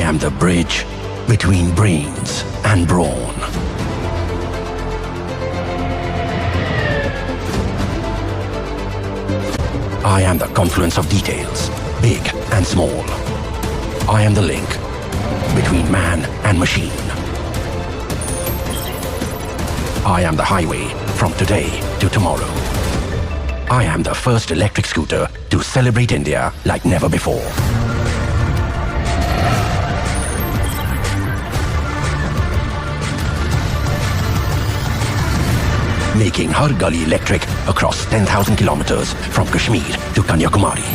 am the bridge between brains and brawn. I am the confluence of details, big and small. I am the link between man and machine. I am the highway from today to tomorrow. I am the first electric scooter to celebrate India like never before. Making Har Gali electric across 10,000 kilometers from Kashmir to Kanyakumari.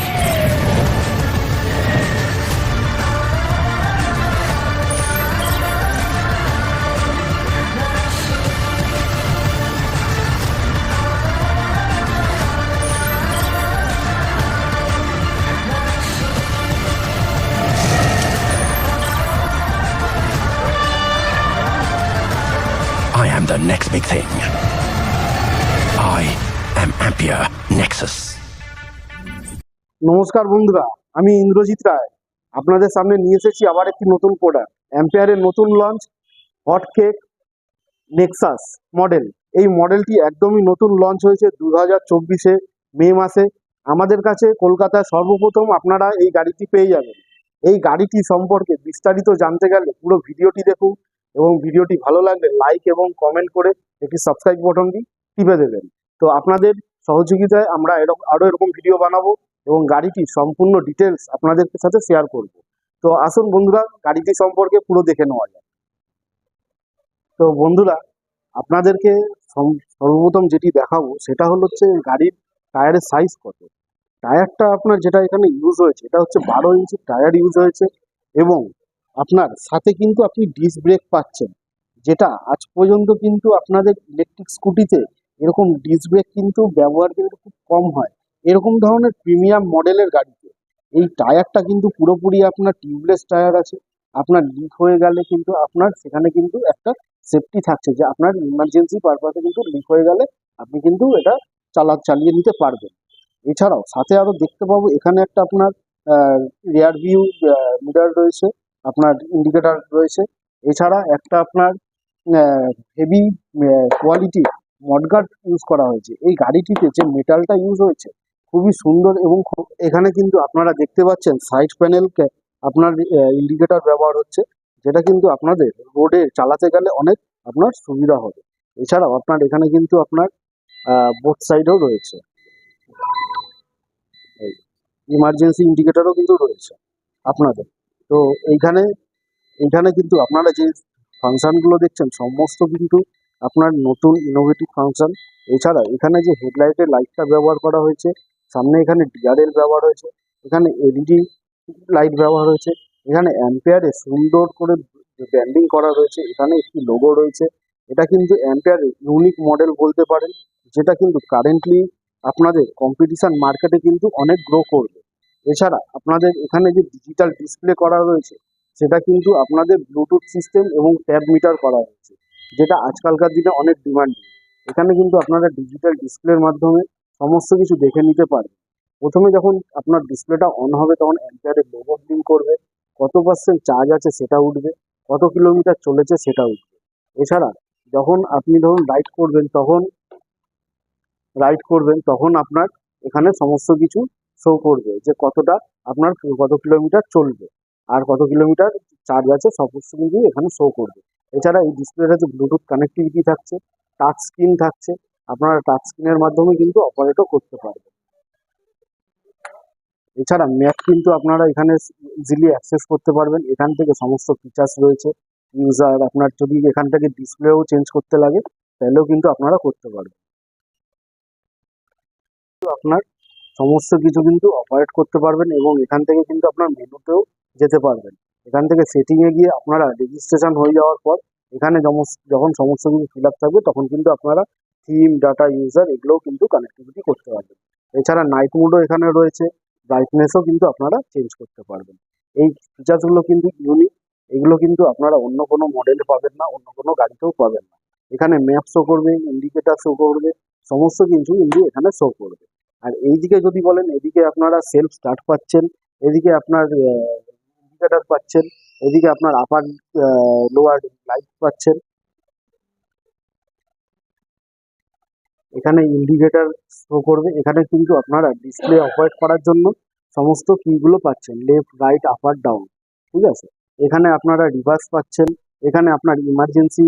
I am the next big thing. I am Ampere Nexus. নমস্কার বন্ধুরা, আমি ইন্দ্রজিৎ রায় আপনাদের সামনে নিয়ে এসেছি আবার একটি নতুন প্রোডাক্ট, অ্যাম্পিয়ারের নতুন launch hot cake Nexus model. এই মডেলটি একদমই নতুন লঞ্চ হয়েছে 2024 মে মাসে। আমাদের কাছে কলকাতায় সর্বপ্রথম আপনারা এই গাড়িটি পেয়ে যাবেন। এই গাড়িটি সম্পর্কে বিস্তারিত জানতে গেলে পুরো ভিডিওটি দেখুন এবং ভিডিওটি ভালো লাগলে লাইক এবং কমেন্ট করে একটি সাবস্ক্রাইব বাটনটি টিপে দেবেন। তো আপনাদের সহযোগিতায় আমরা আরও এরকম ভিডিও বানাবো এবং গাড়িটির সম্পূর্ণ ডিটেলস আপনাদের সাথে শেয়ার করব। তো আসুন বন্ধুরা, গাড়িটি সম্পর্কে পুরো দেখে নেওয়া যায়। তো বন্ধুরা, আপনাদেরকে সর্বপ্রথম যেটি দেখাবো সেটা হচ্ছে গাড়ির টায়ারের সাইজ কত। টায়ারটা আপনার যেটা এখানে ইউজ হয়েছে এটা হচ্ছে 12 ইঞ্চি টায়ার ইউজ হয়েছে এবং আপনার সাথে কিন্তু আপনি ডিস্ক ব্রেক পাচ্ছেন, যেটা আজ পর্যন্ত কিন্তু আপনাদের ইলেকট্রিক স্কুটিতে এরকম ডিস্ক ব্রেক কিন্তু ব্যবহার কিন্তু খুব কম হয়। এরকম ধরনের প্রিমিয়াম মডেলের গাড়িতে এই টায়ারটা কিন্তু পুরোপুরি আপনার টিউবলেস টায়ার আছে। আপনার লিক হয়ে গেলে কিন্তু আপনার সেখানে কিন্তু একটা সেফটি থাকছে যে আপনার ইমার্জেন্সি পারপাসে কিন্তু লিক হয়ে গেলে আপনি কিন্তু এটা চালিয়ে নিতে পারবেন। এছাড়াও সাথে আরও দেখতে পাবো এখানে একটা আপনার রিয়ার ভিউ মিরার রয়েছে, আপনার ইন্ডিকেটার রয়েছে। এছাড়া একটা আপনার হেভি কোয়ালিটির মডগার্ড ইউজ করা হয়েছে। এই গাড়িটিতে যে মেটালটা ইউজ হয়েছে খুবই সুন্দর এবং এখানে কিন্তু আপনারা দেখতে পাচ্ছেন সাইড প্যানেলকে আপনার ইন্ডিকেটার ব্যবহার হচ্ছে, যেটা কিন্তু আপনাদের রোডে চালাতে গেলে অনেক আপনার সুবিধা হবে। এছাড়াও আপনার এখানে কিন্তু আপনার বোথ সাইডেও রয়েছে ইমার্জেন্সি ইন্ডিকেটারও কিন্তু রয়েছে আপনাদের। তো এইখানে কিন্তু আপনারা যে ফাংশনগুলো দেখছেন সমস্ত কিন্তু আপনার নতুন ইনোভেটিভ ফাংশন। এছাড়া এখানে যে হেডলাইটের লাইটটা ব্যবহার করা হয়েছে, সামনে এখানে ডিআরএল ব্যবহার হয়েছে, এখানে এলইডি লাইট ব্যবহার হয়েছে, এখানে অ্যাম্পিয়ারে সুন্দর করে ব্র্যান্ডিং করা রয়েছে, এখানে একটি লোগো রয়েছে। এটা কিন্তু অ্যাম্পিয়ারের ইউনিক মডেল বলতে পারেন, যেটা কিন্তু কারেন্টলি আপনাদের কম্পিটিশন মার্কেটে কিন্তু অনেক গ্রো করবে। এছাড়া আপনাদের এখানে যে ডিজিটাল ডিসপ্লে করা রয়েছে সেটা কিন্তু আপনাদের ব্লুটুথ সিস্টেম এবং ট্যাব মিটার করা হয়েছে, যেটা আজকালকার দিনে অনেক ডিমান্ডিং। এখানে কিন্তু আপনারা ডিজিটাল ডিসপ্লের মাধ্যমে সমস্ত কিছু দেখে নিতে পারবেন। প্রথমে যখন আপনার ডিসপ্লেটা অন হবে তখন অ্যাম্পিয়ারের লোগো ব্লিঙ্ক করবে, কত পার্সেন্ট চার্জ আছে সেটা উঠবে, কত কিলোমিটার চলেছে সেটা উঠবে। এছাড়া যখন আপনি ধরুন রাইড করবেন তখন আপনার এখানে সমস্ত কিছু শো করবে যে কত কিলোমিটার চলবে আর কত কিলোমিটার চার্জ আছে, সমস্ত কিছু এখানে শো করবে। এছাড়া এই ডিসপ্লেটাতে ব্লুটুথ কানেক্টিভিটি থাকছে, টাচ স্ক্রিন থাকছে, আপনারা টাচ স্ক্রিনের মাধ্যমে কিন্তু অপারেটও করতে পারবেন। এছাড়া ম্যাপ কিন্তু আপনারা এখানে ইজিলি অ্যাক্সেস করতে পারবেন। এখান থেকে সমস্ত ফিচার্স রয়েছে। ইউজার আপনার যদি এখান থেকে ডিসপ্লেও চেঞ্জ করতে লাগে তাহলেও কিন্তু আপনারা করতে পারবেন। আপনার সমস্ত কিছু কিন্তু অপারেট করতে পারবেন এবং এখান থেকে কিন্তু আপনার মেনুতেও যেতে পারবেন। এখান থেকে সেটিংয়ে গিয়ে আপনারা রেজিস্ট্রেশন হয়ে যাওয়ার পর এখানে যখন সমস্ত কিছু ফিল আপ থাকবে তখন কিন্তু আপনারা থিম, ডাটা, ইউজার এগুলোও কিন্তু কানেক্টিভিটি করতে পারবেন। এছাড়া নাইট মোডও এখানে রয়েছে, ব্রাইটনেসও কিন্তু আপনারা চেঞ্জ করতে পারবেন। এই ফিচার্সগুলো কিন্তু ইউনিক, এগুলো কিন্তু আপনারা অন্য কোনো মডেলে পাবেন না, অন্য কোনো গাড়িতেও পাবেন না। এখানে ম্যাপ শো করবে, ইন্ডিকেটার শো করবে, সমস্ত কিছু কিন্তু এখানে শো করবে। আর এইদিকে যদি বলেন, এদিকে আপনারা সেলফ স্টার্ট পাচ্ছেন, এদিকে আপনার ইন্ডিকেটার পাচ্ছেন, এদিকে আপনার আপার লোয়ার লাইট পাচ্ছেন, এখানে ইন্ডিকেটর শো করবে। এখানে কিন্তু আপনারা ডিসপ্লে অপারেট করার জন্য সমস্ত কিগুলো পাচ্ছেন, লেফট রাইট আপার ডাউন, ঠিক আছে। এখানে আপনারা রিভার্স পাচ্ছেন, এখানে আপনার ইমার্জেন্সি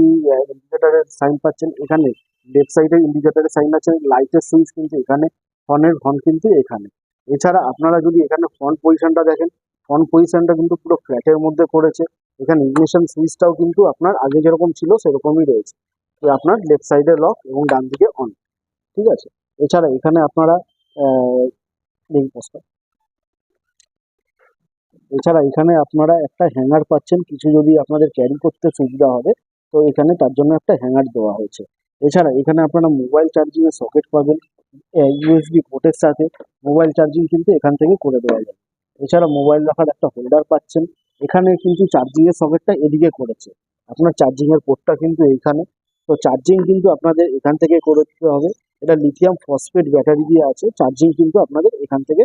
ইন্ডিকেটরের সাইন পাচ্ছেন, এখানে লেফট সাইডে ইন্ডিকেটরের সাইন আছে, লাইটের সুইচ কিন্তু এখানে, হর্নের হর্ন কিন্তু এখানে। এছাড়া আপনারা যদি এখানে ফ্রন্ট পজিশনটা দেখেন, ফ্রন্ট পজিশনটা কিন্তু পুরো ফ্ল্যাটের মধ্যে করেছে। এখানে ইগনিশন সুইচটাও কিন্তু আপনার আগে যেরকম ছিল সেরকমই রয়েছে, তো আপনার লেফট সাইডে লক এবং ডান দিকে অন, ঠিক আছে। এছাড়া এখানে আপনারা লিঙ্ক পোস্টার, এছাড়া এখানে আপনারা একটা হ্যাঙ্গার পাচ্ছেন, কিছু যদি আপনাদের ক্যারি করতে সুবিধা হবে তো এখানে তার জন্য একটা হ্যাঙ্গার দেওয়া হয়েছে। এছাড়া এখানে আপনারা মোবাইল চার্জিং এর সকেট পাবেন, ইউএসবি পোর্টের সাথে মোবাইল চার্জিং কিন্তু এখান থেকে করে দেওয়া যায়। এছাড়া মোবাইল রাখার একটা হোল্ডার পাচ্ছেন, এখানে কিন্তু চার্জিং এর সকেটটা এদিকে করেছে, আপনার চার্জিং এর পোর্টটা কিন্তু এইখানে। তো চার্জিং কিন্তু আপনাদের এখান থেকে করতে হবে, এটা লিথিয়াম ফসফেট ব্যাটারি দিয়ে আছে, চার্জিং কিন্তু আপনাদের এখান থেকে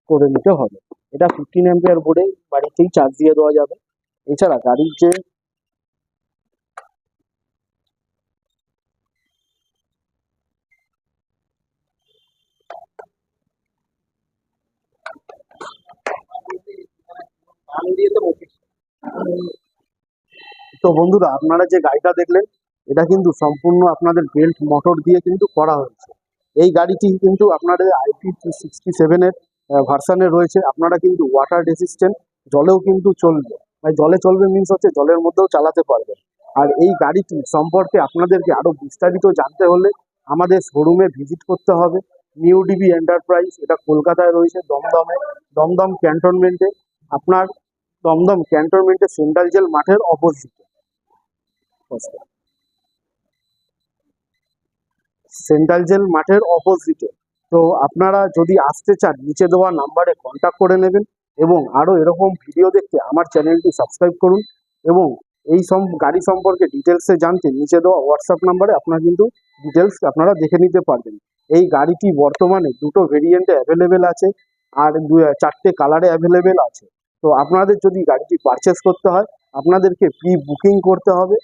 করে নিতে হবে। এটা 15 অ্যাম্পিয়ার বোর্ডে বাড়িতেই চার্জ দিয়ে দেওয়া যাবে। এছাড়া গাড়ির যে তো বন্ধুরা, আপনারা যে গাড়িটা দেখলেন এটা কিন্তু সম্পূর্ণ আপনাদের বেল্ট মোটর দিয়ে কিন্তু করা হয়েছে। এই গাড়িটি কিন্তু আপনাদের IP267 এর ভার্সানে রয়েছে। আপনারা কিন্তু ওয়াটার রেসিস্ট্যান্ট, জলেও কিন্তু চলবে, মানে জলে চলবে মিন্স হচ্ছে জলের মধ্যেও চালাতে পারবেন। আর এই গাড়িটি সম্পর্কে আপনাদেরকে আরো বিস্তারিত জানতে হলে আমাদের শোরুমে ভিজিট করতে হবে। নিউ ডিবি এন্টারপ্রাইজ, এটা কলকাতায় রয়েছে, দমদমে, দমদম ক্যান্টনমেন্টে, আপনার দমদম ক্যান্টনমেন্টে সেন্ট্রাল জেল মাঠের অপোজিটে, সেন্ট্রাল জেল মাঠের অপোজিটে। তো আপনারা যদি আসতে চান নিচে দেওয়া নাম্বারে কন্ট্যাক্ট করে নেবেন, এবং আরও এরকম ভিডিও দেখতে আমার চ্যানেলটি সাবস্ক্রাইব করুন, এবং এই সব গাড়ি সম্পর্কে ডিটেলসে জানতে নিচে দেওয়া হোয়াটসঅ্যাপ নাম্বারে আপনারা কিন্তু ডিটেলস আপনারা দেখে নিতে পারবেন। এই গাড়িটি বর্তমানে দুটো ভেরিয়েন্টে অ্যাভেলেবেল আছে, আর চারটে কালারে অ্যাভেলেবেল আছে। তো আপনাদের যদি গাড়িটি পারচেস করতে হয় আপনাদেরকে প্রি বুকিং করতে হবে,